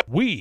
We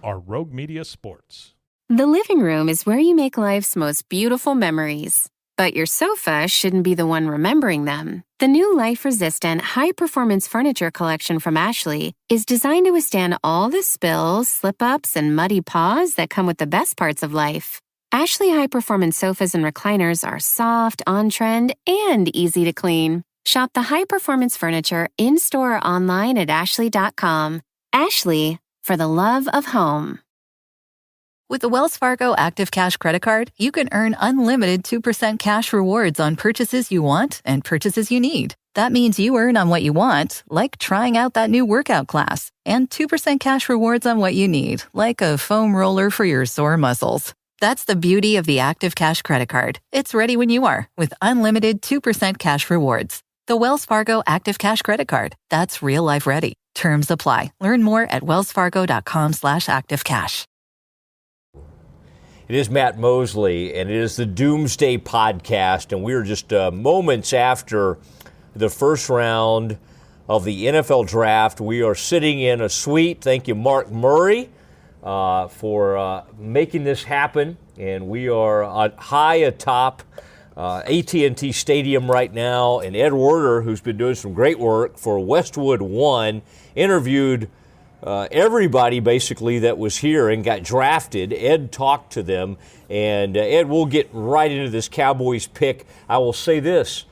are Rogue Media Sports. The living room is where you make life's most beautiful memories. But your sofa shouldn't be the one remembering them. The new life-resistant, high-performance furniture collection from Ashley is designed to withstand all the spills, slip-ups, and muddy paws that come with the best parts of life. Ashley high-performance sofas and recliners are soft, on-trend, and easy to clean. Shop the high-performance furniture in-store or online at ashley.com. Ashley, for the love of home. With the Wells Fargo Active Cash Credit Card, you can earn unlimited 2% cash rewards on purchases you want and purchases you need. That means you earn on what you want, like trying out that new workout class, and 2% cash rewards on what you need, like a foam roller for your sore muscles. That's the beauty of the Active Cash Credit Card. It's ready when you are, with unlimited 2% cash rewards. The Wells Fargo Active Cash Credit Card. That's real life ready. Terms apply. Learn more at wellsfargo.com/activecash. It is Matt Mosley, and it is the Doomsday Podcast, and we're just moments after the first round of the NFL Draft. We are sitting in a suite. Thank you, Mark Murray, for making this happen, and we are high atop AT&T Stadium right now, and Ed Werder, who's been doing some great work for Westwood One, interviewed everybody basically that was here and got drafted. Ed talked to them, and Ed, we'll get right into this Cowboys pick. I will say this,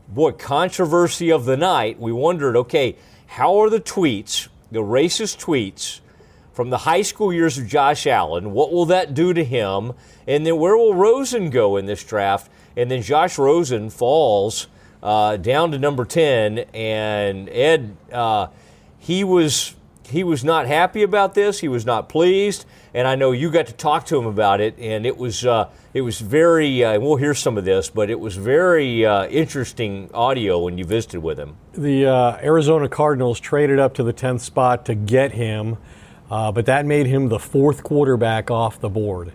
boy, controversy of the night. We wondered, okay, how are the tweets, the racist tweets from the high school years of Josh Allen, what will that do to him? And then where will Rosen go in this draft? And then Josh Rosen falls down to number 10, and Ed, he was not happy about this. He was not pleased, and I know you got to talk to him about it, and it was very, we'll hear some of this, but it was very interesting audio when you visited with him. The Arizona Cardinals traded up to the 10th spot to get him, but that made him the fourth quarterback off the board.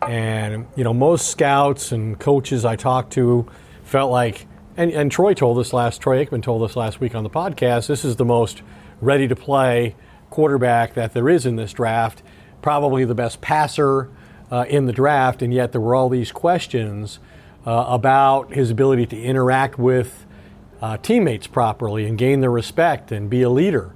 And, you know, most scouts and coaches I talked to felt like, and Troy Aikman told us last week on the podcast, this is the most ready to play quarterback that there is in this draft, probably the best passer in the draft, and yet there were all these questions about his ability to interact with teammates properly and gain their respect and be a leader.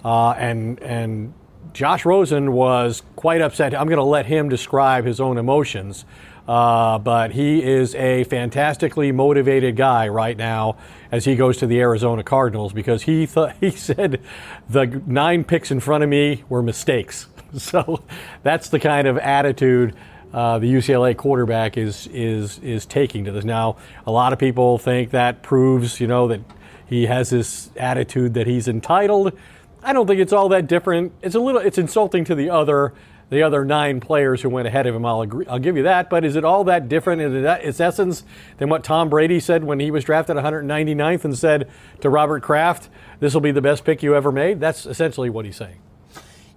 And Josh Rosen was quite upset. I'm going to let him describe his own emotions, but he is a fantastically motivated guy right now as he goes to the Arizona Cardinals, because he said the 9 picks in front of me were mistakes. So that's the kind of attitude the UCLA quarterback is taking to this. Now, a lot of people think that proves, you know, that he has this attitude that he's entitled. I don't think it's all that different. It's insulting to the other 9 players who went ahead of him. I'll give you that. But is it all that different in its essence than what Tom Brady said when he was drafted 199th and said to Robert Kraft, "This will be the best pick you ever made"? That's essentially what he's saying.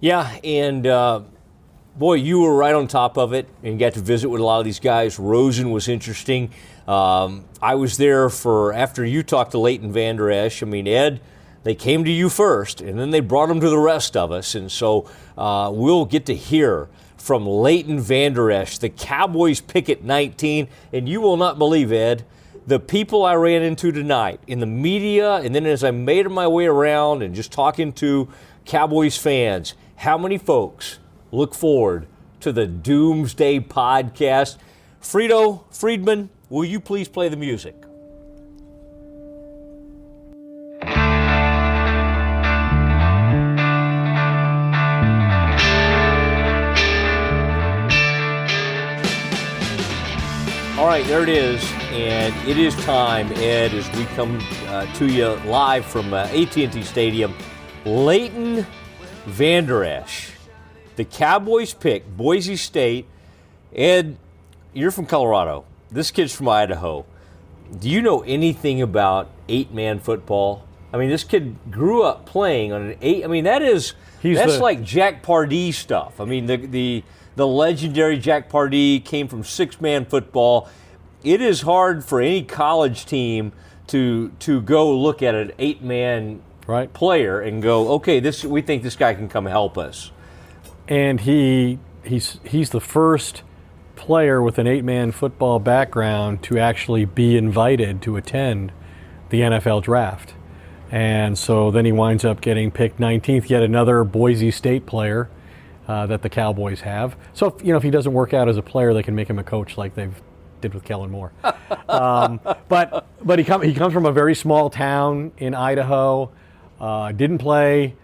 Yeah, and boy, you were right on top of it and got to visit with a lot of these guys. Rosen was interesting. I was there after you talked to Leighton Vander Esch. I mean, Ed, they came to you first, and then they brought them to the rest of us. And so we'll get to hear from Leighton Vander Esch, the Cowboys pick at 19. And you will not believe, Ed, the people I ran into tonight in the media, and then as I made my way around and just talking to Cowboys fans, how many folks look forward to the Doomsday Podcast. Friedman, will you please play the music? All right, there it is, and it is time, Ed, as we come to you live from AT&T Stadium. Leighton Vander Esch, the Cowboys pick, Boise State. Ed, you're from Colorado. This kid's from Idaho. Do you know anything about 8-man football? I mean, this kid grew up playing on an 8. I mean, that's like Jack Pardee stuff. I mean, the legendary Jack Pardee came from 6-man football. It is hard for any college team to go look at an 8-man player and go, okay, we think this guy can come help us. And he's the first player with an 8-man football background to actually be invited to attend the NFL draft. And so then he winds up getting picked 19th, yet another Boise State player that the Cowboys have. So if he doesn't work out as a player, they can make him a coach like they've did with Kellen Moore. But he comes from a very small town in Idaho. Didn't play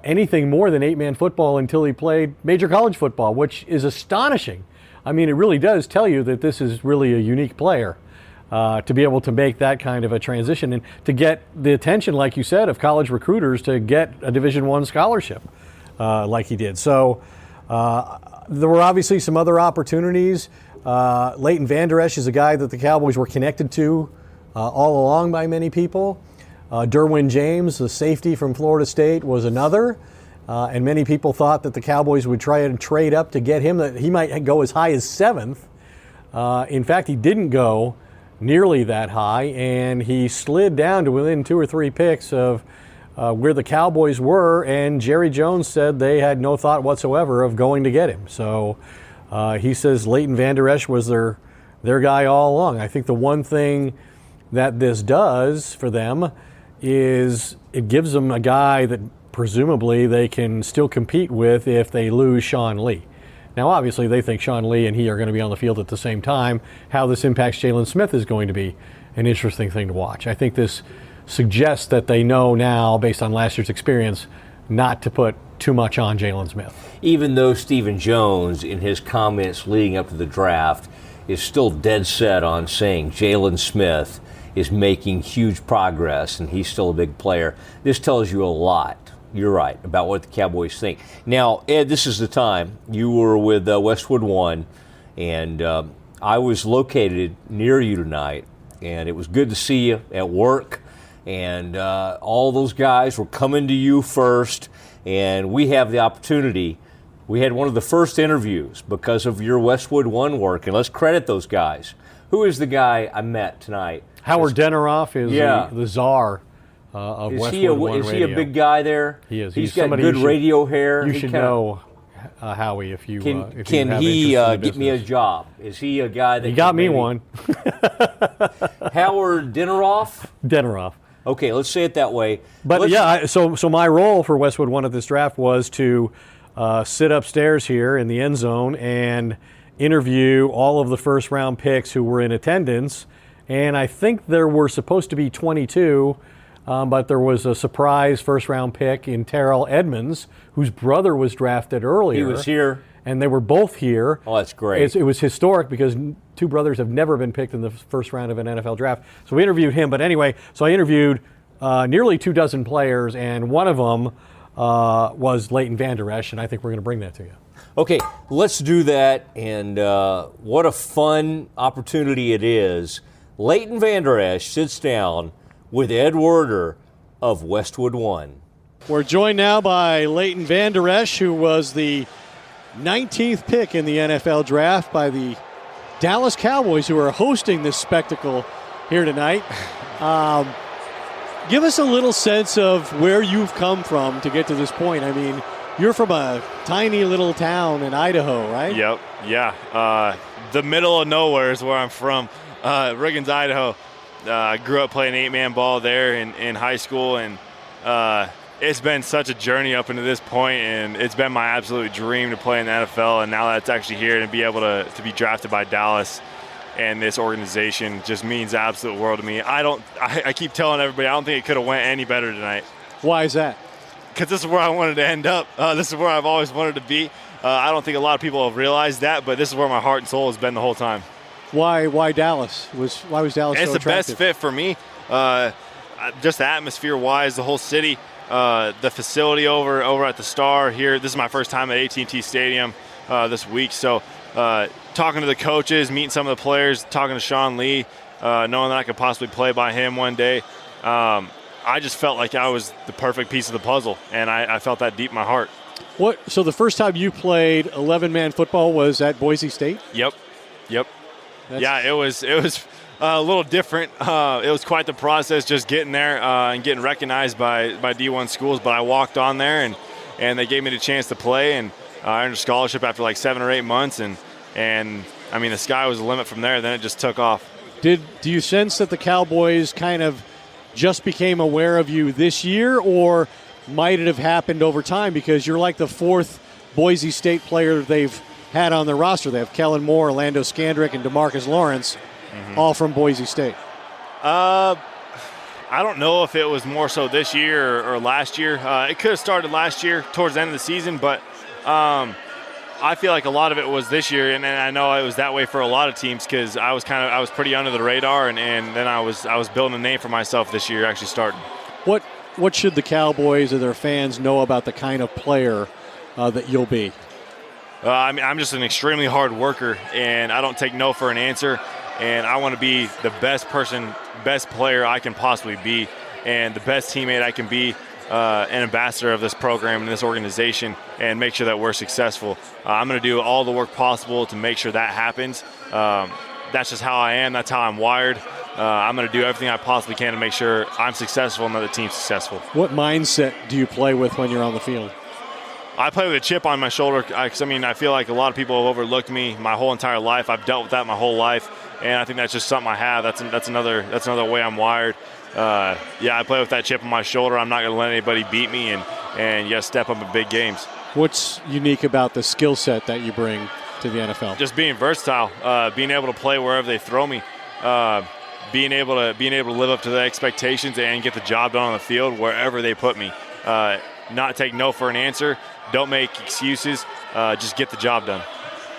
anything more than 8-man football until he played major college football, which is astonishing. I mean, it really does tell you that this is really a unique player to be able to make that kind of a transition and to get the attention, like you said, of college recruiters to get a Division I scholarship like he did. So there were obviously some other opportunities. Leighton Vander Esch is a guy that the Cowboys were connected to all along by many people. Derwin James, the safety from Florida State, was another. And many people thought that the Cowboys would try and trade up to get him, that he might go as high as 7th. In fact, he didn't go nearly that high, and he slid down to within 2 or 3 picks of where the Cowboys were, and Jerry Jones said they had no thought whatsoever of going to get him. So he says Leighton Vander Esch was their guy all along. I think the one thing that this does for them is it gives them a guy that presumably they can still compete with if they lose Sean Lee. Now, obviously, they think Sean Lee and he are going to be on the field at the same time. How this impacts Jalen Smith is going to be an interesting thing to watch. I think this suggests that they know now, based on last year's experience, not to put too much on Jalen Smith. Even though Stephen Jones, in his comments leading up to the draft, is still dead set on saying Jalen Smith is making huge progress and he's still a big player, this tells you a lot. You're right about what the Cowboys think. Now, Ed, this is the time. You were with Westwood One, and I was located near you tonight, and it was good to see you at work. And all those guys were coming to you first, and we have the opportunity. We had one of the first interviews because of your Westwood One work, and let's credit those guys. Who is the guy I met tonight? Howard Deneroff is the czar of Westwood One Radio. Is he a big guy there? He is. He's got good radio hair. You should know Howie if you can he get me a job? Is he a guy that he got me one? Howard Deneroff? Deneroff. Okay, let's say it that way. But so my role for Westwood One at this draft was to sit upstairs here in the end zone and interview all of the first round picks who were in attendance. And I think there were supposed to be 22, but there was a surprise first round pick in Terrell Edmonds, whose brother was drafted earlier. He was here. And they were both here. Oh, that's great. It was historic because two brothers have never been picked in the first round of an NFL draft. So we interviewed him. But anyway, so I interviewed nearly 24 players, and one of them was Leighton Vander Esch, and I think we're going to bring that to you. Okay, let's do that. And what a fun opportunity it is. Leighton Vander Esch sits down with Ed Werder of Westwood One. We're joined now by Leighton Vander Esch, who was the 19th pick in the NFL draft by the Dallas Cowboys, who are hosting this spectacle here tonight. Give us a little sense of where you've come from to get to this point. I mean, you're from a tiny little town in Idaho, right? Yep, yeah. The middle of nowhere is where I'm from. Riggins, Idaho. I grew up playing 8-man ball there in high school, and it's been such a journey up into this point, and it's been my absolute dream to play in the NFL, and now that it's actually here and be able to be drafted by Dallas and this organization just means the absolute world to me. I keep telling everybody I don't think it could have went any better tonight. Why is that? Because this is where I wanted to end up. This is where I've always wanted to be. I don't think a lot of people have realized that, but this is where my heart and soul has been the whole time. Why Dallas? Why was Dallas so attractive? It's the best fit for me. Just atmosphere-wise, the whole city, the facility over at the Star here. This is my first time at AT&T Stadium this week. So talking to the coaches, meeting some of the players, talking to Sean Lee, knowing that I could possibly play by him one day, I just felt like I was the perfect piece of the puzzle, and I felt that deep in my heart. So the first time you played 11-man football was at Boise State? Yep. Yeah, it was a little different. It was quite the process just getting there and getting recognized by D1 schools. But I walked on there, and they gave me the chance to play, and I earned a scholarship after like 7 or 8 months. And I mean, the sky was the limit from there. Then it just took off. Do you sense that the Cowboys kind of just became aware of you this year, or might it have happened over time? Because you're like the 4th Boise State player they've had on their roster. They have Kellen Moore, Orlando Scandrick, and DeMarcus Lawrence, all from Boise State. I don't know if it was more so this year or last year. It could have started last year towards the end of the season, but I feel like a lot of it was this year, and I know it was that way for a lot of teams because I was pretty under the radar, and then I was building a name for myself this year, actually starting. What should the Cowboys or their fans know about the kind of player that you'll be? I mean, I'm just an extremely hard worker, and I don't take no for an answer, and I want to be the best player I can possibly be, and the best teammate I can be. An ambassador of this program and this organization, and make sure that we're successful. I'm going to do all the work possible to make sure that happens. That's just how I am. That's how I'm wired. I'm going to do everything I possibly can to make sure I'm successful and that the team's successful. What mindset do you play with when you're on the field? I play with a chip on my shoulder. I feel like a lot of people have overlooked me my whole entire life. I've dealt with that my whole life, and I think that's just something I have. That's another way I'm wired. I play with that chip on my shoulder. I'm not going to let anybody beat me, and you got to step up in big games. What's unique about the skill set that you bring to the NFL? Just being versatile, being able to play wherever they throw me, being able to live up to the expectations and get the job done on the field wherever they put me. Not take no for an answer. Don't make excuses. Just get the job done.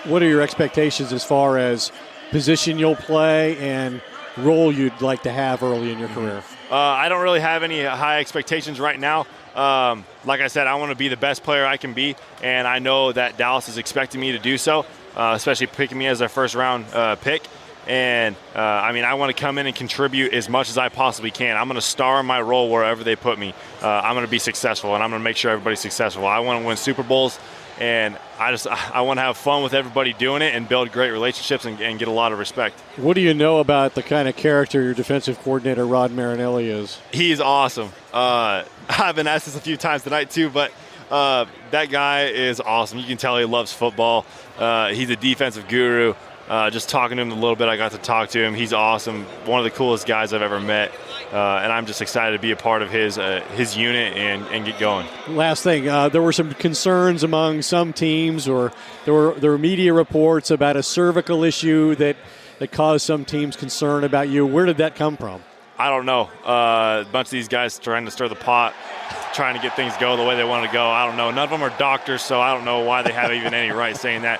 What are your expectations as far as position you'll play and role you'd like to have early in your career? I don't really have any high expectations right now. Like I said, I want to be the best player I can be, and I know that Dallas is expecting me to do so, especially picking me as their first-round pick. And, I want to come in and contribute as much as I possibly can. I'm going to star in my role wherever they put me. I'm going to be successful, and I'm going to make sure everybody's successful. I want to win Super Bowls, and I want to have fun with everybody doing it and build great relationships and get a lot of respect. What do you know about the kind of character your defensive coordinator, Rod Marinelli, is? He's awesome. I've been asked this a few times tonight too, but that guy is awesome. You can tell he loves football. He's a defensive guru. Just talking to him a little bit, I got to talk to him. He's awesome. One of the coolest guys I've ever met. And I'm just excited to be a part of his unit and get going. Last thing, there were some concerns among some teams, or there were media reports about a cervical issue that caused some teams concern about you. Where did that come from? I don't know. A bunch of these guys trying to stir the pot, trying to get things go the way they want to go. I don't know. None of them are doctors, so I don't know why they have even any right saying that.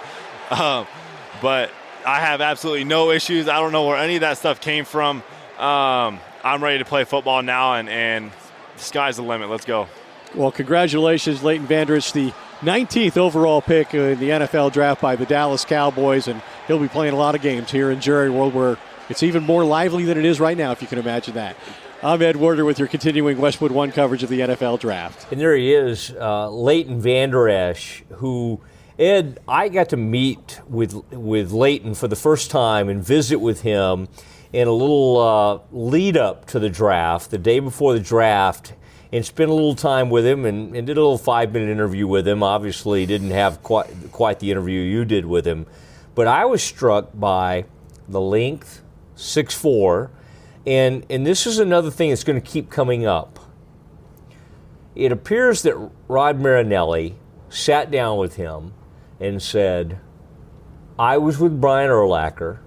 But I have absolutely no issues. I don't know where any of that stuff came from. I'm ready to play football now, and the sky's the limit. Let's go. Well, congratulations, Leighton Vander Esch, the 19th overall pick in the NFL draft by the Dallas Cowboys, and he'll be playing a lot of games here in Jerry World, where it's even more lively than it is right now, if you can imagine that. I'm Ed Werder with your continuing Westwood One coverage of the NFL draft. And there he is, Leighton Vander Esch, who, Ed, I got to meet with Leighton for the first time and visit with him in a little lead up to the draft, the day before the draft, and spent a little time with him and did a little 5-minute interview with him. Obviously didn't have quite the interview you did with him, but I was struck by the length, 6'4", and this is another thing that's going to keep coming up. It appears that Rod Marinelli sat down with him and said, I was with Brian Urlacher,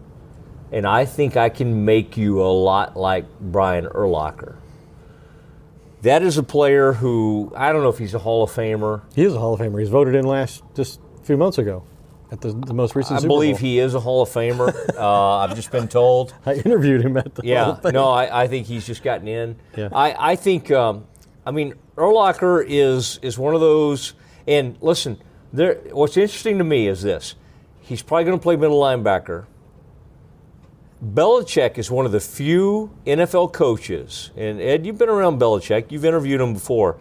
and I think I can make you a lot like Brian Urlacher. That is a player who, I don't know if he's a Hall of Famer. He is a Hall of Famer. He's voted in just a few months ago at the most recent Super Bowl. I believe he is a Hall of Famer. I've just been told. I interviewed him at the Hall of Fame. No, I think he's just gotten in. Yeah. I think, Urlacher is one of those, and listen, what's interesting to me is this. He's probably going to play middle linebacker. Belichick is one of the few NFL coaches, and Ed, you've been around Belichick, you've interviewed him before,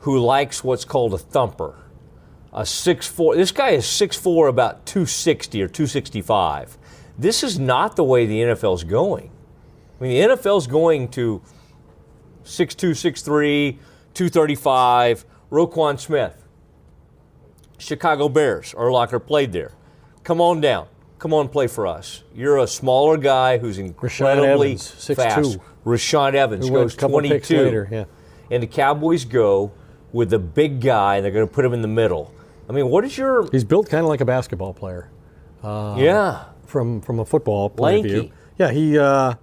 who likes what's called a thumper. A 6'4", this guy is 6'4", about 260 or 265. This is not the way the NFL is going. I mean, the NFL's going to 6'2", 6'3", 235, Roquan Smith. Chicago Bears, Urlacher played there. Come on down. Come on, play for us. You're a smaller guy who's incredibly Evans, 6'2". fast. Rashawn Evans goes 22. Later, yeah. And the Cowboys go with the big guy, and they're going to put him in the middle. I mean, what is your... He's built kind of like a basketball player. Yeah. From a football point of Lanky. view. Yeah,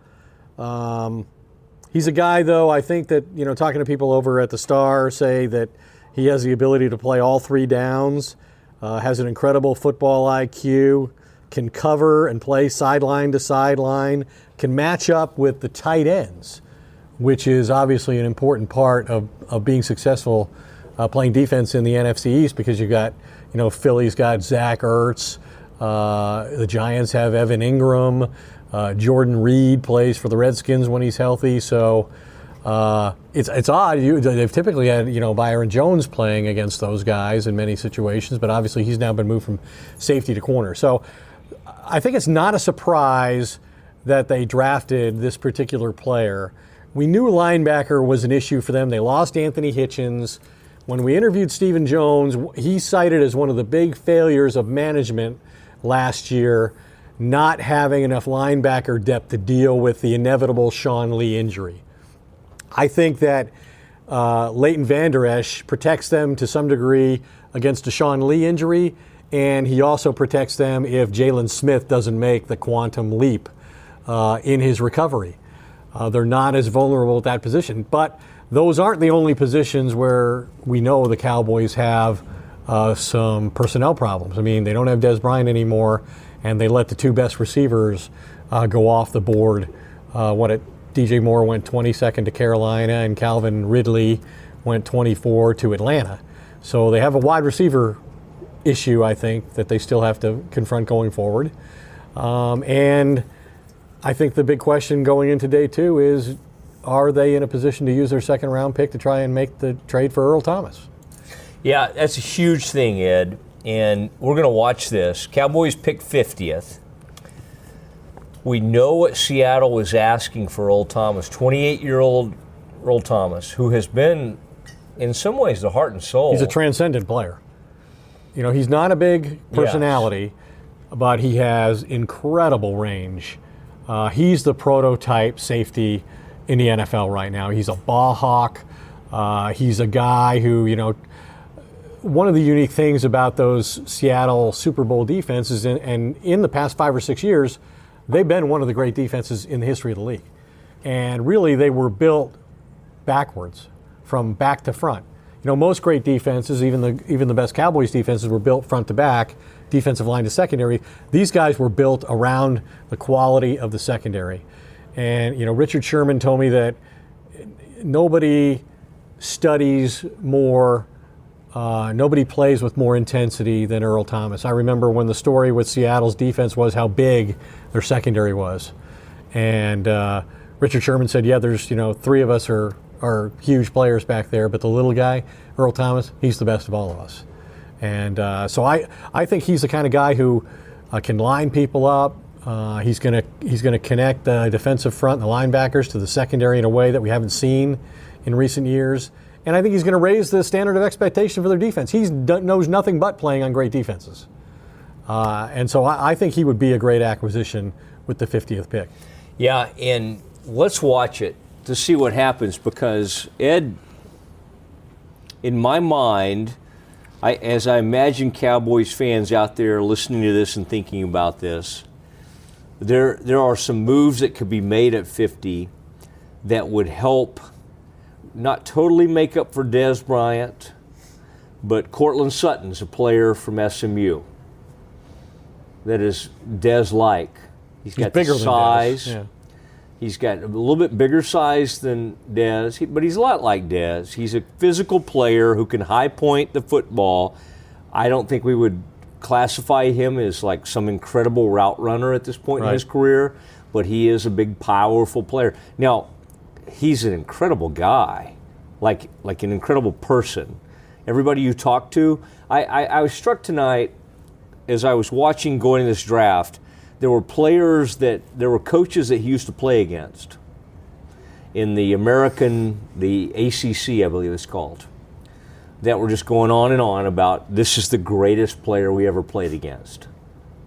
he's a guy, though, I think that, talking to people over at the Star say that he has the ability to play all three downs, has an incredible football IQ, can cover and play sideline to sideline, can match up with the tight ends, which is obviously an important part of being successful playing defense in the NFC East, because you got, Philly's got Zach Ertz, the Giants have Evan Ingram, Jordan Reed plays for the Redskins when he's healthy, so it's odd. They've typically had, Byron Jones playing against those guys in many situations, but obviously he's now been moved from safety to corner. So I think it's not a surprise that they drafted this particular player. We knew linebacker was an issue for them. They lost Anthony Hitchens. When we interviewed Stephen Jones, he cited as one of the big failures of management last year not having enough linebacker depth to deal with the inevitable Sean Lee injury. I think that Leighton Vander Esch protects them to some degree against a Sean Lee injury, and he also protects them if Jalen Smith doesn't make the quantum leap in his recovery. They're not as vulnerable at that position. But those aren't the only positions where we know the Cowboys have some personnel problems. I mean, they don't have Dez Bryant anymore, and they let the two best receivers go off the board. DJ Moore went 22nd to Carolina, and Calvin Ridley went 24 to Atlanta. So they have a wide receiver issue, I think, that they still have to confront going forward. And I think the big question going into day two is, are they in a position to use their second-round pick to try and make the trade for Earl Thomas? Yeah, that's a huge thing, Ed, and we're going to watch this. Cowboys pick 50th. We know what Seattle was asking for Earl Thomas, 28-year-old Earl Thomas, who has been, in some ways, the heart and soul. He's a transcendent player. He's not a big personality, but he has incredible range. He's the prototype safety in the NFL right now. He's a ball hawk. He's a guy who, one of the unique things about those Seattle Super Bowl defenses, and in the past 5 or 6 years, they've been one of the great defenses in the history of the league. And really, they were built backwards, from back to front. Most great defenses, even the best Cowboys defenses, were built front to back, defensive line to secondary. These guys were built around the quality of the secondary. And, Richard Sherman told me that nobody studies more, nobody plays with more intensity than Earl Thomas. I remember when the story with Seattle's defense was how big their secondary was. And Richard Sherman said, yeah, there's, three of us are huge players back there, but the little guy, Earl Thomas, he's the best of all of us. And so I think he's the kind of guy who can line people up. He's going to connect the defensive front and the linebackers to the secondary in a way that we haven't seen in recent years. And I think he's going to raise the standard of expectation for their defense. He knows nothing but playing on great defenses. And so I think he would be a great acquisition with the 50th pick. Yeah, and let's watch it to see what happens, because, Ed, in my mind, as I imagine Cowboys fans out there listening to this and thinking about this, there are some moves that could be made at 50 that would help not totally make up for Dez Bryant, but Cortland Sutton's a player from SMU that is Dez-like. He's got bigger the size. Than Dez. Yeah. He's got a little bit bigger size than Dez, but he's a lot like Dez. He's a physical player who can high point the football. I don't think we would classify him as like some incredible route runner at this point in his career, but he is a big, powerful player. Now, he's an incredible guy, like an incredible person. Everybody you talk to, I was struck tonight as I was watching going to this draft. There were coaches that he used to play against. in the ACC, I believe it's called, that were just going on and on about this is the greatest player we ever played against,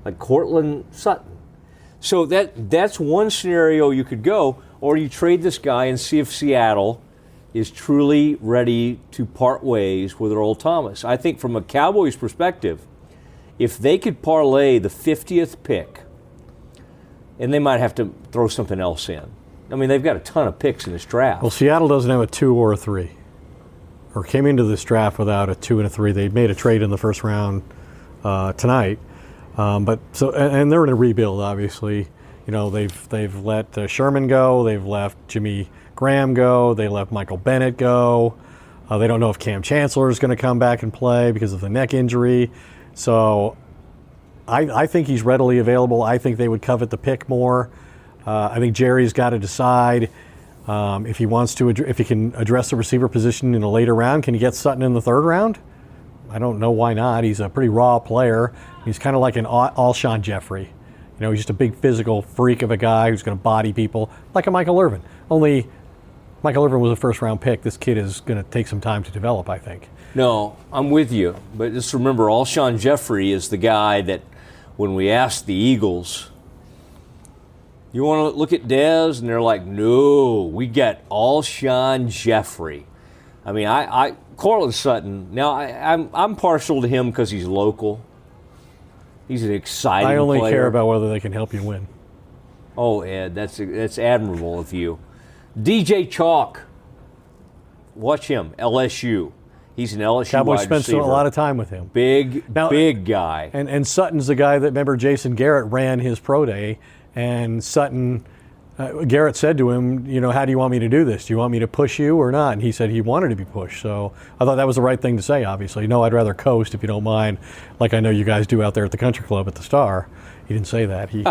like Cortland Sutton. So that's one scenario you could go, or you trade this guy and see if Seattle is truly ready to part ways with Earl Thomas. I think from a Cowboys perspective, if they could parlay the 50th pick, and they might have to throw something else in. I mean, they've got a ton of picks in this draft. Well, Seattle doesn't have a 2 or a 3, or came into this draft without a 2 and a 3. They made a trade in the first round tonight, and they're in a rebuild. Obviously, they've let Sherman go, they've left Jimmy Graham go, they let Michael Bennett go. They don't know if Cam Chancellor is going to come back and play because of the neck injury. So, I think he's readily available. I think they would covet the pick more. I think Jerry's got to decide if he wants to, if he can address the receiver position in a later round. Can he get Sutton in the 3rd round? I don't know why not. He's a pretty raw player. He's kind of like an Alshon Jeffrey. He's just a big physical freak of a guy who's going to body people, like a Michael Irvin. Only Michael Irvin was a first-round pick. This kid is going to take some time to develop, I think. No, I'm with you. But just remember, Alshon Jeffrey is the guy that when we asked the Eagles, you want to look at Dez? And they're like, no, we got Alshon Jeffrey. I mean, Cortland Sutton, now I'm partial to him because he's local. He's an exciting player. I only care about whether they can help you win. Oh, Ed, that's admirable of you. DJ Chalk, watch him, LSU. He's an LSU Cowboys wide receiver. spent a lot of time with him. Big guy. And Sutton's the guy that, remember, Jason Garrett ran his pro day, and Sutton, Garrett said to him, how do you want me to do this? Do you want me to push you or not? And he said he wanted to be pushed. So I thought that was the right thing to say, obviously. No, I'd rather coast, if you don't mind, like I know you guys do out there at the country club at the Star. He didn't say that. He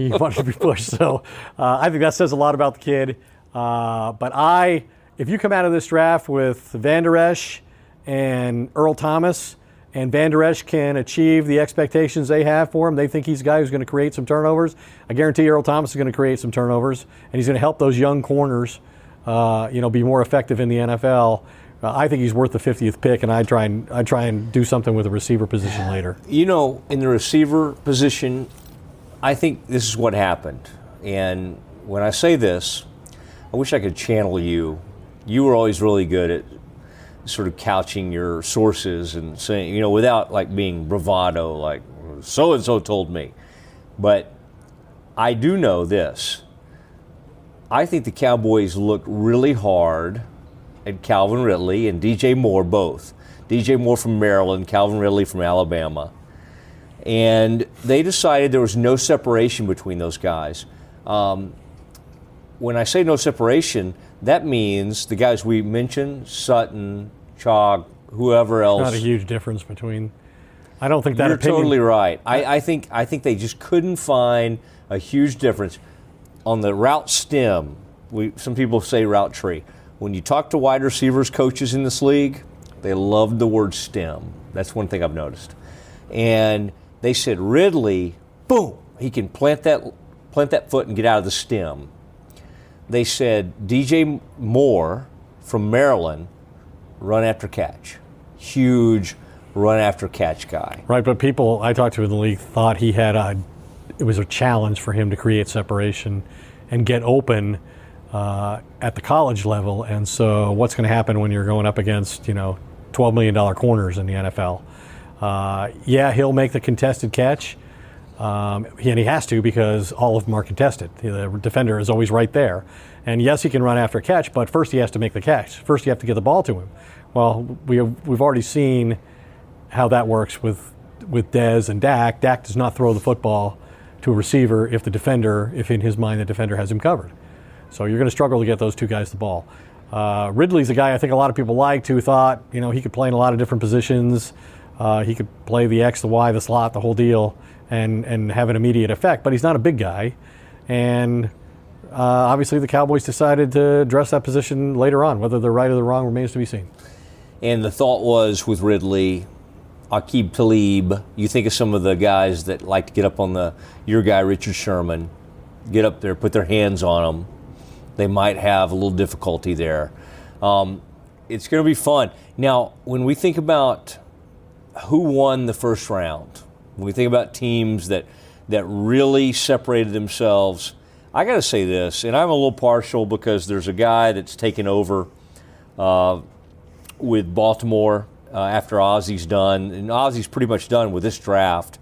wanted to be pushed. So I think that says a lot about the kid. But if you come out of this draft with Vander Esch and Earl Thomas, and Vander Esch can achieve the expectations they have for him, they think he's a guy who's going to create some turnovers. I guarantee Earl Thomas is going to create some turnovers, and he's going to help those young corners, be more effective in the NFL. I think he's worth the 50th pick, and I'd try and do something with the receiver position later. In the receiver position, I think this is what happened. And when I say this, I wish I could channel you. You were always really good at sort of couching your sources and saying, without like being bravado, like so-and-so told me. But I do know this. I think the Cowboys looked really hard at Calvin Ridley and DJ Moore both. DJ Moore from Maryland, Calvin Ridley from Alabama. And they decided there was no separation between those guys. When I say no separation, that means the guys we mentioned, Sutton, Chalk, whoever else. Not a huge difference between. I don't think that. You're totally right. I think they just couldn't find a huge difference on the route stem. Some people say route tree. When you talk to wide receivers coaches in this league, they loved the word stem. That's one thing I've noticed. And they said Ridley, boom, he can plant that foot and get out of the stem. They said DJ Moore from Maryland, run after catch. Huge run after catch guy. Right, but people I talked to in the league thought it was a challenge for him to create separation and get open at the college level. And so what's going to happen when you're going up against, $12 million corners in the NFL? He'll make the contested catch. And he has to, because all of them are contested. The defender is always right there. And yes, he can run after a catch, but first he has to make the catch. First you have to get the ball to him. Well, we've already seen how that works with Dez and Dak. Dak does not throw the football to a receiver if in his mind the defender has him covered. So you're going to struggle to get those two guys the ball. Ridley's a guy I think a lot of people liked, who thought he could play in a lot of different positions. He could play the X, the Y, the slot, the whole deal, and have an immediate effect. But he's not a big guy. And obviously the Cowboys decided to address that position later on. Whether they're right or they're wrong remains to be seen. And the thought was with Ridley, Aqib Talib, you think of some of the guys that like to get up on your guy, Richard Sherman, get up there, put their hands on him, they might have a little difficulty there. It's going to be fun. Now, when we think about who won the first round, when we think about teams that really separated themselves, I got to say this, and I'm a little partial because there's a guy that's taken over with Baltimore after Ozzy's done, and Ozzy's pretty much done with this draft.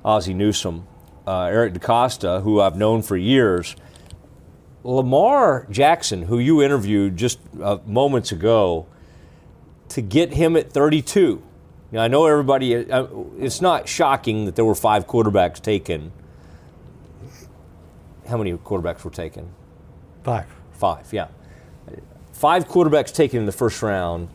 Ozzie Newsome, Eric DaCosta, who I've known for years. Lamar Jackson, who you interviewed just moments ago, to get him at 32. Now, I know everybody, it's not shocking that there were 5 quarterbacks taken. How many quarterbacks were taken? 5. 5, yeah. 5 quarterbacks taken in the first round,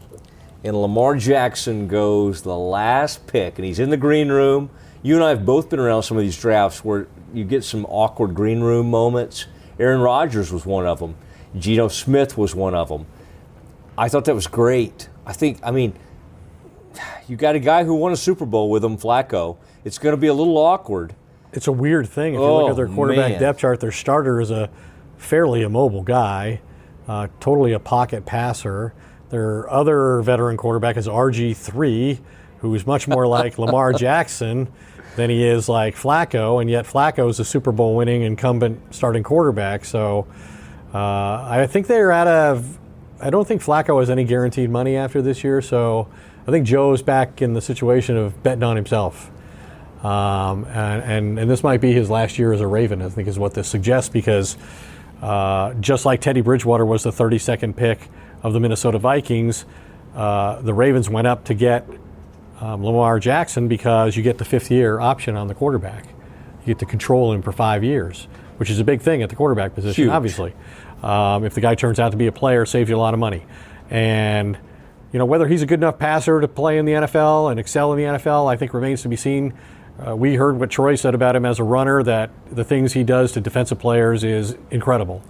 and Lamar Jackson goes the last pick, and he's in the green room. You and I have both been around some of these drafts where you get some awkward green room moments. Aaron Rodgers was one of them. Geno Smith was one of them. I thought that was great. You got a guy who won a Super Bowl with him, Flacco. It's going to be a little awkward. It's a weird thing. If you look at their quarterback depth chart, their starter is a fairly immobile guy, totally a pocket passer. Their other veteran quarterback is RG3, who is much more like Lamar Jackson than he is like Flacco, and yet Flacco is a Super Bowl winning incumbent starting quarterback. So I think I don't think Flacco has any guaranteed money after this year, so I think Joe's back in the situation of betting on himself. And this might be his last year as a Raven, I think is what this suggests, because just like Teddy Bridgewater was the 32nd pick of the Minnesota Vikings, the Ravens went up to get Lamar Jackson because you get the 5th-year option on the quarterback. You get to control him for 5 years, which is a big thing at the quarterback position, huge. Obviously. If the guy turns out to be a player, saves you a lot of money. And whether he's a good enough passer to play in the NFL and excel in the NFL, I think remains to be seen. We heard what Troy said about him as a runner, that the things he does to defensive players is incredible.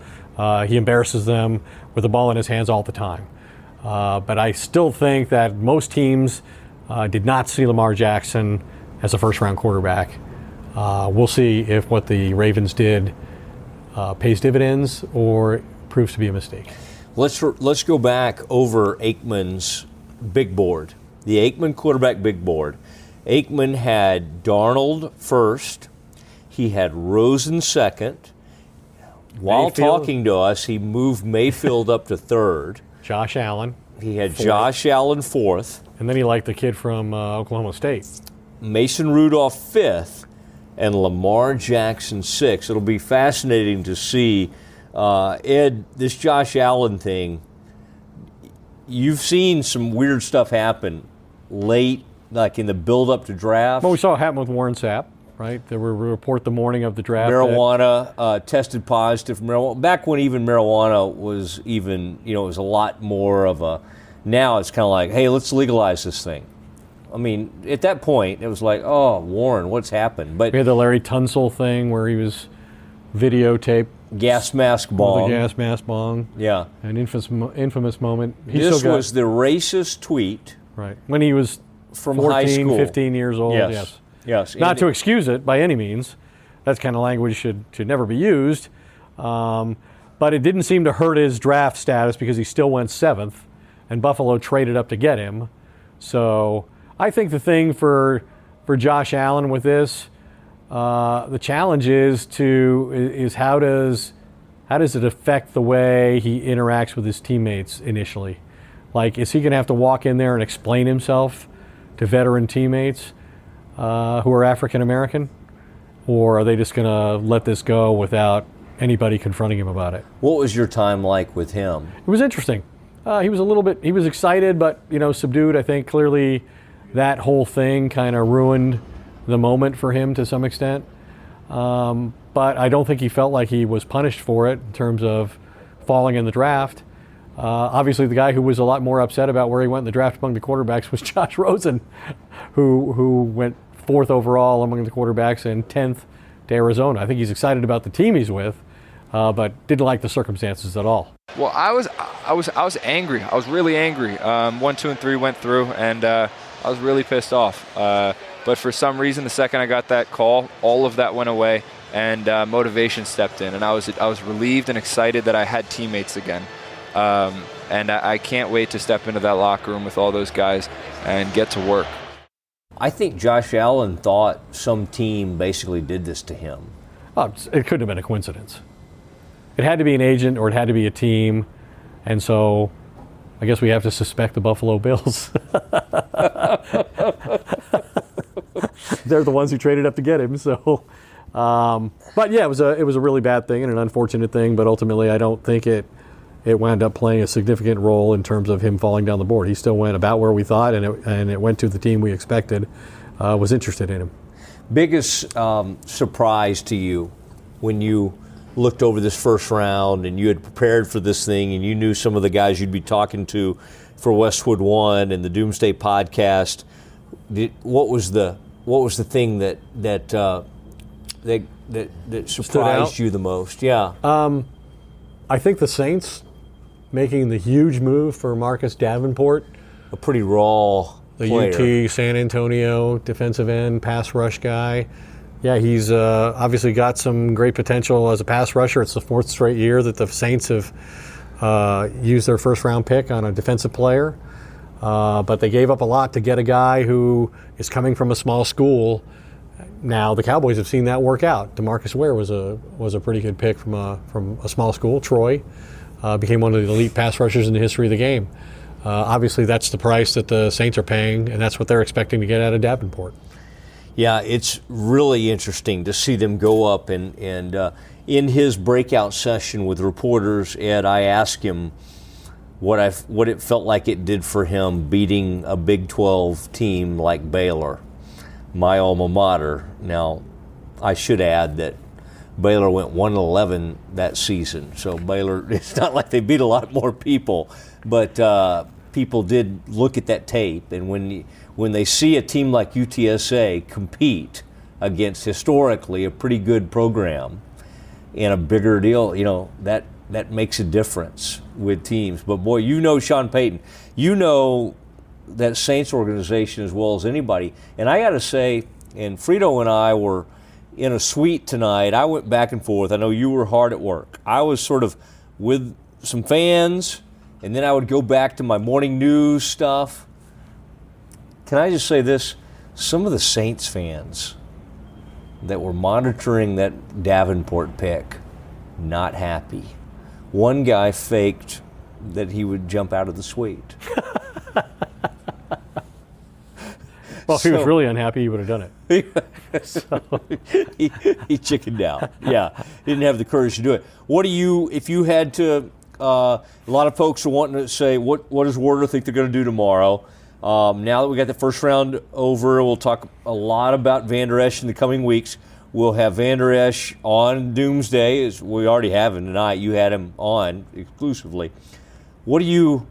He embarrasses them with the ball in his hands all the time. But I still think that most teams did not see Lamar Jackson as a first-round quarterback. We'll see if what the Ravens did pays dividends or proves to be a mistake. Let's go back over Aikman's big board, the Aikman quarterback big board. Aikman had Darnold first. He had Rosen second. While Mayfield. talking to us, he moved Mayfield up to third. Josh Allen. He had fourth. Josh Allen fourth. And then he liked the kid from Oklahoma State. Mason Rudolph fifth. And Lamar Jackson sixth. It'll be fascinating to see. Ed, this Josh Allen thing, you've seen some weird stuff happen late, like in the build-up to draft. Well, we saw it happen with Warren Sapp, right? There were a report the morning of the draft. Marijuana tested positive for marijuana. Back when even marijuana was even, it was a lot more of a, now it's kind of like, hey, let's legalize this thing. I mean, at that point, it was like, oh, Warren, what's happened? But we had the Larry Tunsil thing where he was videotaped. Gas mask bong. The gas mask bong. Yeah. An infamous moment. This was the racist tweet. Right. When he was from 14, high school. 15 years old. Yes. Not to excuse it by any means. That kind of language should never be used. But it didn't seem to hurt his draft status because he still went 7th, and Buffalo traded up to get him. So I think the thing for Josh Allen with this, the challenge is how does it affect the way he interacts with his teammates initially? Like, is he going to have to walk in there and explain himself to veteran teammates who are African American, or are they just going to let this go without anybody confronting him about it? What was your time like with him? It was interesting. He was excited, but subdued. I think clearly that whole thing kind of ruined the moment for him to some extent. But I don't think he felt like he was punished for it in terms of falling in the draft. Obviously, the guy who was a lot more upset about where he went in the draft among the quarterbacks was Josh Rosen, who went 4th overall among the quarterbacks and 10th to Arizona. I think he's excited about the team he's with, but didn't like the circumstances at all. Well, I was angry. I was really angry. 1, 2, and 3 went through, and I was really pissed off. But for some reason, the second I got that call, all of that went away. and motivation stepped in, and I was relieved and excited that I had teammates again. And I can't wait to step into that locker room with all those guys and get to work. I think Josh Allen thought some team basically did this to him. Oh, it couldn't have been a coincidence. It had to be an agent or it had to be a team. And so I guess we have to suspect the Buffalo Bills. They're the ones who traded up to get him. So, but yeah, it was a really bad thing and an unfortunate thing. But ultimately, I don't think it wound up playing a significant role in terms of him falling down the board. He still went about where we thought, and it went to the team we expected was interested in him. Biggest surprise to you when you looked over this first round and you had prepared for this thing and you knew some of the guys you'd be talking to for Westwood One and the Doomsday podcast? What was the thing that surprised you the most? Yeah. I think the Saints making the huge move for Marcus Davenport. A pretty raw player. The UT San Antonio defensive end, pass rush guy. Yeah, he's obviously got some great potential as a pass rusher. It's the fourth straight year that the Saints have used their first-round pick on a defensive player. But they gave up a lot to get a guy who is coming from a small school. Now the Cowboys have seen that work out. DeMarcus Ware was a pretty good pick from a small school. Troy became one of the elite pass rushers in the history of the game. Obviously, that's the price that the Saints are paying, and that's what they're expecting to get out of Davenport. Yeah, it's really interesting to see them go up. And in his breakout session with reporters, Ed, I asked him what it felt like it did for him beating a Big 12 team like Baylor, my alma mater. Now, I should add that Baylor went 1-11 that season. So Baylor, it's not like they beat a lot more people, but people did look at that tape. And when they see a team like UTSA compete against historically a pretty good program in a bigger deal, that makes a difference with teams. But boy, Sean Payton, that Saints organization as well as anybody. And I got to say, and Frito and I were in a suite tonight. I went back and forth. I know you were hard at work. I was sort of with some fans, and then I would go back to my morning news stuff. Can I just say this? Some of the Saints fans that were monitoring that Davenport pick, not happy. One guy faked that he would jump out of the suite. Well, if he was really unhappy, he would have done it. He chickened out. Yeah, he didn't have the courage to do it. What do you, if you had to, a lot of folks are wanting to say, what does Werder think they're going to do tomorrow? Now that we got the first round over, we'll talk a lot about Vander Esch in the coming weeks. We'll have Vander Esch on Doomsday, as we already have him tonight. You had him on exclusively. What do you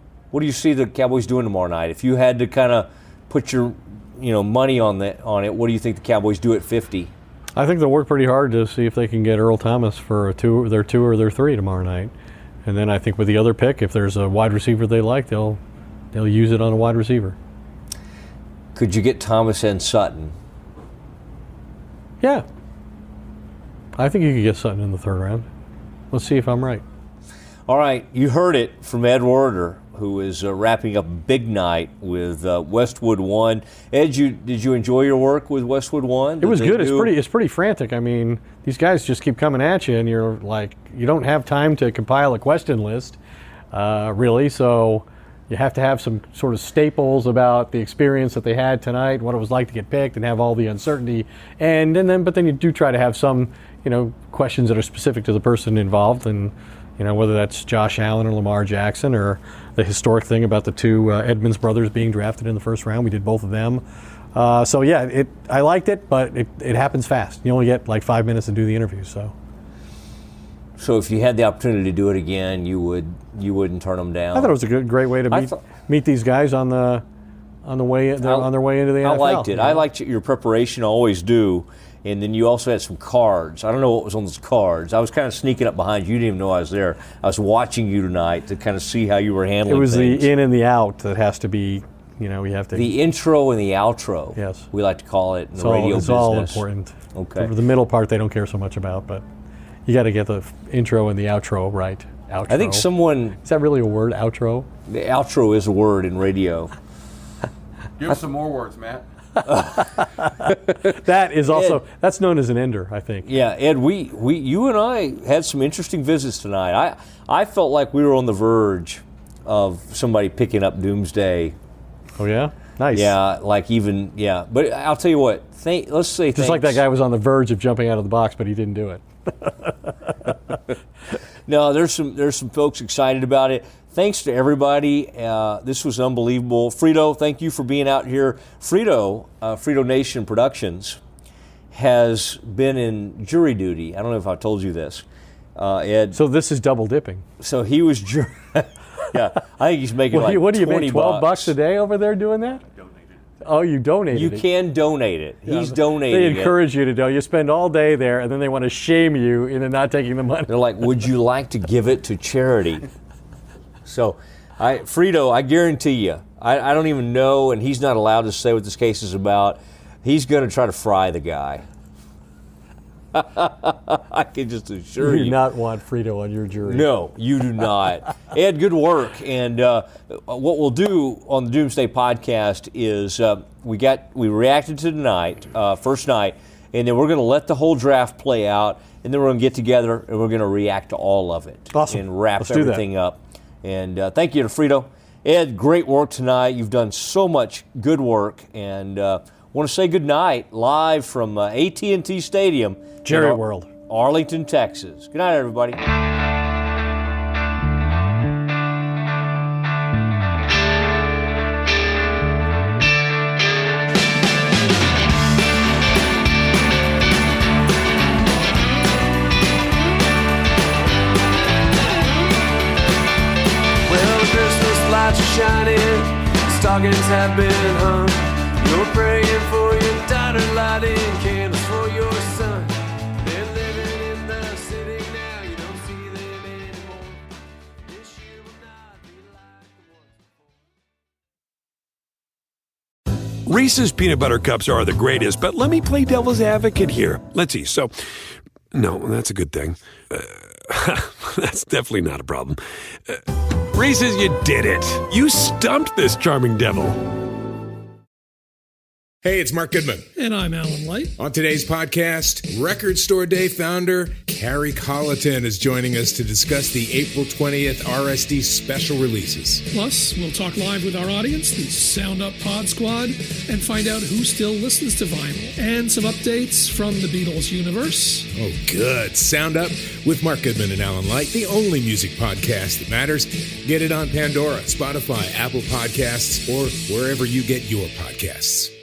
see the Cowboys doing tomorrow night? If you had to kind of put your money on it, what do you think the Cowboys do at 50? I think they'll work pretty hard to see if they can get Earl Thomas for their two or their three tomorrow night. And then I think with the other pick, if there's a wide receiver they like, they'll use it on a wide receiver. Could you get Thomas and Sutton? Yeah. I think you could get Sutton in the third round. Let's see if I'm right. All right, you heard it from Ed Werder, who is wrapping up a big night with Westwood One. Ed, did you enjoy your work with Westwood One? It was good. It's pretty frantic. I mean, these guys just keep coming at you, and you're like, you don't have time to compile a question list, really. So you have to have some sort of staples about the experience that they had tonight, what it was like to get picked, and have all the uncertainty. But then you do try to have some, questions that are specific to the person involved, and whether that's Josh Allen or Lamar Jackson or the historic thing about the two Edmonds brothers being drafted in the first round. We did both of them. I liked it, but it happens fast. You only get like 5 minutes to do the interview. So if you had the opportunity to do it again, you wouldn't turn them down? I thought it was a great way to meet these guys on their way into the NFL. I liked it. I liked your preparation. I always do. And then you also had some cards. I don't know what was on those cards. I was kind of sneaking up behind you. You didn't even know I was there. I was watching you tonight to kind of see how you were handling things. It was the in and the out that has to be we have to. The intro and the outro. Yes. We like to call it in the radio business. It's all important. Okay. The middle part they don't care so much about, but you got to get the intro and the outro right. Outro. I think someone. Is that really a word, outro? The outro is a word in radio. Give us some more words, Matt. That is also, that's known as an ender, I think. Yeah, Ed, you and I had some interesting visits tonight. I felt like we were on the verge of somebody picking up Doomsday. Oh, yeah? Nice. Yeah, But I'll tell you what, let's say just like that guy was on the verge of jumping out of the box, but he didn't do it. No, there's some folks excited about it. Thanks to everybody. This was unbelievable. Frito, thank you for being out here. Frito Nation Productions has been in jury duty. I don't know if I told you this, Ed. So this is double dipping. So he was yeah, I think he's making like what do you make, $12 a day over there doing that? Oh, you donated it. You can donate it. Yeah, he's donating it. They encourage you to do. You spend all day there, and then they want to shame you into not taking the money. They're like, would you like to give it to charity? So, Frito, I guarantee you, I don't even know, and he's not allowed to say what this case is about. He's going to try to fry the guy. I can just assure you. You do not want Frito on your jury. No, you do not. Ed, good work. And what we'll do on the Doomsday podcast is we reacted to tonight, first night, and then we're going to let the whole draft play out, and then we're going to get together and we're going to react to all of it. Awesome. And wrap everything up. And thank you to Frito. Ed, great work tonight. You've done so much good work, and want to say good night live from AT&T Stadium. Jerry World. Arlington, Texas. Good night, everybody. Well, the Christmas lights are shining, stockings have been hung. You're praying for your daughter, lighting candles for your son. They're living in the city now, you don't see them anymore. This year will not be like the ones before. Reese's peanut butter cups are the greatest, but let me play devil's advocate here. Let's see. So, no, that's a good thing. That's definitely not a problem. Reese's, you did it. You stumped this charming devil. Hey, it's Mark Goodman. And I'm Alan Light. On today's podcast, Record Store Day founder Carrie Colleton is joining us to discuss the April 20th RSD special releases. Plus, we'll talk live with our audience, the Sound Up Pod Squad, and find out who still listens to vinyl. And some updates from the Beatles universe. Oh, good. Sound Up with Mark Goodman and Alan Light, the only music podcast that matters. Get it on Pandora, Spotify, Apple Podcasts, or wherever you get your podcasts.